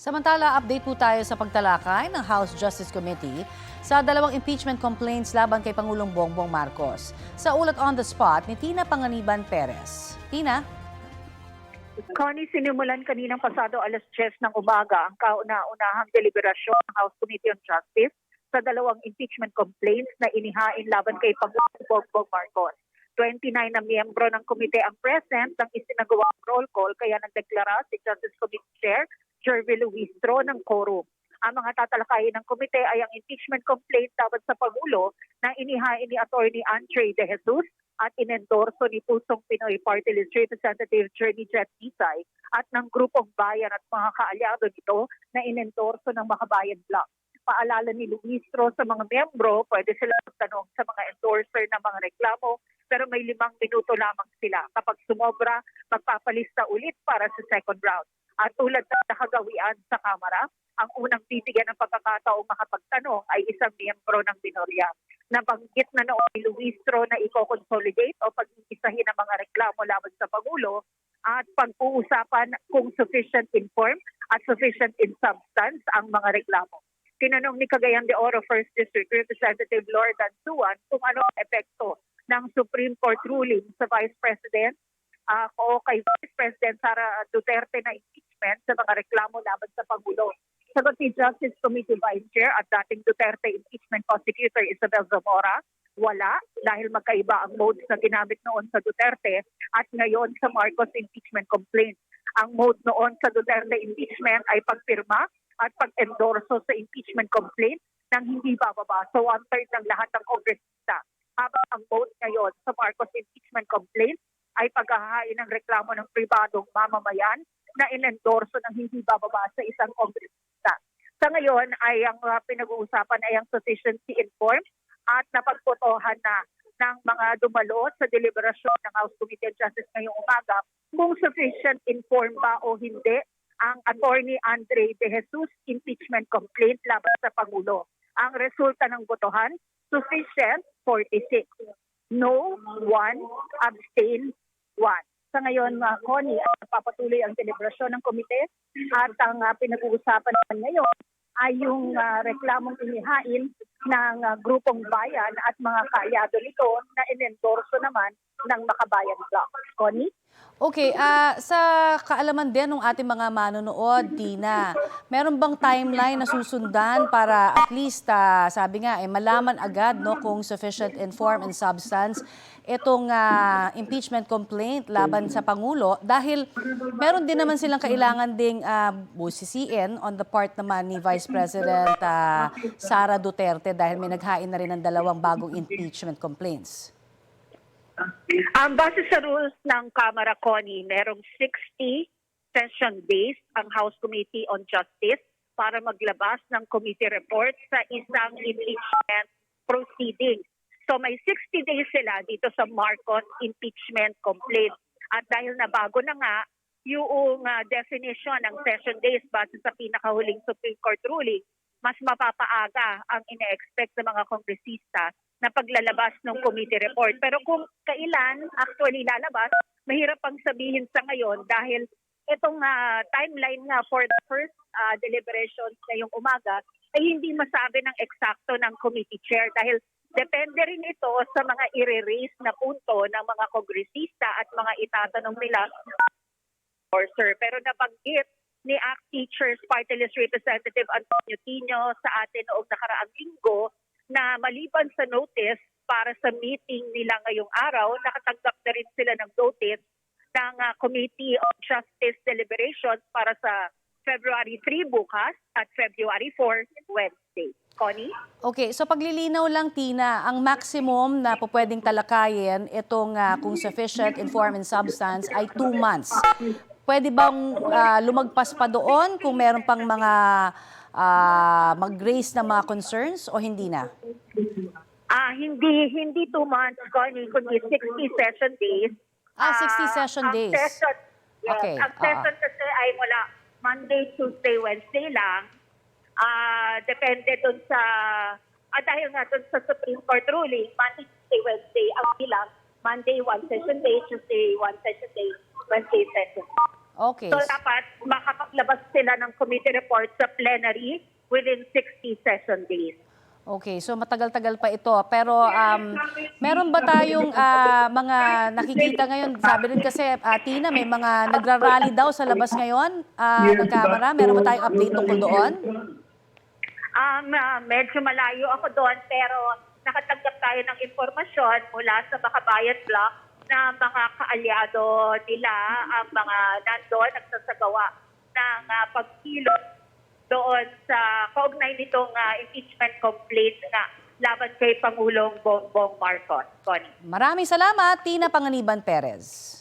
Samantala, update po tayo sa pagtalakay ng House Justice Committee sa dalawang impeachment complaints laban kay Pangulong Bongbong Marcos. Sa ulat on the spot ni Tina Panganiban Perez. Tina? Connie, sinimulan kaninang pasado alas 10 ng umaga ang kauna-unahang deliberasyon ng House Committee on Justice sa dalawang impeachment complaints na inihain laban kay Pangulong Bongbong Marcos. 29 na miyembro ng komite ang present nang isinagawang roll call kaya nagdeklara si Justice Committee Chair Jervy Luistro ng quorum. Ang mga tatalakayin ng komite ay ang impeachment complaint laban sa Pangulo na inihain ni Attorney Andre De Jesus at inendorso ni Pusong Pinoy Party List Representative Journey Jet Isay at ng grupong bayan at mga kaalyado nito na inendorso ng Makabayan Bloc. Paalala ni Luistro sa mga miyembro, pwede sila magtanong sa mga endorser ng mga reklamo pero may 5 minuto lamang sila. Kapag sumobra, magpapalista ulit para sa second round. At tulad ng nakagawian sa Kamara, ang unang bibigyan ng pagkakataong makapagtanong ay isang miyembro ng minorya. Nabanggit na noon ni Luistro na i-consolidate o pag-iisahin ang mga reklamo laban sa Pangulo at pag-uusapan kung sufficient in form at sufficient in substance ang mga reklamo. Tinanong ni Cagayan de Oro 1st District Representative Lord Dansuan kung ano ang epekto ng Supreme Court ruling sa Vice President o kay Vice President Sara Duterte na impeachment sa mga reklamo laban sa Pangulo. Sagot ni Justice Committee Vice Chair at dating Duterte Impeachment Prosecutor Isabel Zamora, wala dahil magkaiba ang modes na ginamit noon sa Duterte at ngayon sa Marcos impeachment complaint. Ang mode noon sa Duterte impeachment ay pagpirma at pag-endorso sa impeachment complaint nang hindi bababa sa 1/3 ng lahat ng kongresista. Habang ang mode ngayon sa Marcos impeachment complaint ay paghahain ng reklamo ng pribadong mamamayan na inendorso ng hindi bababa sa isang kongresista. Sa ngayon ay ang pinag-uusapan ay ang sufficiency in form at napagpotohan na ng mga dumalo sa deliberasyon ng House Committee on Justice ngayong umaga kung sufficient in form ba o hindi ang Attorney Andre De Jesus impeachment complaint laban sa Pangulo. Ang resulta ng botohan, sufficient 46. No, 1, abstain, 1. Sa ngayon, Connie, papatuloy ang deliberasyon ng komite at ang pinag-uusapan naman ngayon ay yung reklamong inihain ng grupong bayan at mga kaalyado nito na inendorso naman ng Makabayan Bloc. Connie? Okay, sa kaalaman din ng ating mga manonood, Tina, meron bang timeline na susundan para at least, sabi nga, malaman agad no, kung sufficient in form and substance itong impeachment complaint laban sa Pangulo dahil meron din naman silang kailangan ding busisiin on the part naman ni Vice President Sara Duterte dahil may naghain na rin ng 2 bagong impeachment complaints. Base sa rules ng Kamara, Connie, merong 60 session days ang House Committee on Justice para maglabas ng committee report sa isang impeachment proceeding. So may 60 days sila dito sa Marcos impeachment complaint. At dahil nabago na nga yung definition ng session days base sa pinakahuling Supreme Court ruling, mas mapapaaga ang ine-expect ng mga kongresista na paglalabas ng committee report. Pero kung kailan actually lalabas, mahirap pang sabihin sa ngayon dahil itong timeline nga for the first deliberations ngayong umaga ay hindi masabi ng eksakto ng committee chair dahil depende rin ito sa mga i-raise na punto ng mga kongresista at mga itatanong nila. Pero nabanggit ni ACT Teachers Party List Representative Antonio Tino sa atin noong nakaraang linggo na maliban sa notice para sa meeting nila ngayong araw, nakatanggap na rin sila ng notice ng Committee on Justice deliberations para sa February 3 bukas at February 4 Wednesday. Connie? Okay, so paglilinaw lang, Tina, ang maximum na pwedeng talakayin itong kung sufficient in form and substance ay 2 months. Pwede bang lumagpas pa doon kung meron pang mga mag-raise na mga concerns o hindi na? Hindi 2 months, Connie, kundi 60 session days. 60 session days. Okay. Ang session kasi ay mula Monday, Tuesday, Wednesday lang. Depende dun sa, dahil nga dun sa Supreme Court ruling, Monday, Tuesday, Wednesday, ang bilang, Monday, 1 session day, Tuesday, 1 session day, Wednesday, session. Okay. So dapat makapaglabas sila ng committee report sa plenary within 60 session days. Okay, so matagal-tagal pa ito. Pero meron ba tayong mga nakikita ngayon? Sabi rin kasi, Tina, may mga nagrarally daw sa labas ngayon ng Kamara. Meron ba tayong update tungkol doon? Medyo malayo ako doon pero nakatanggap tayo ng impormasyon mula sa Bakabayan Block na mga kaalyado nila ang mga nandoon nagsasagawa ng pagkilot doon sa kaugnay nitong impeachment complaint na laban kay Pangulong Bongbong Marcos. Connie. Maraming salamat, Tina Panganiban Perez.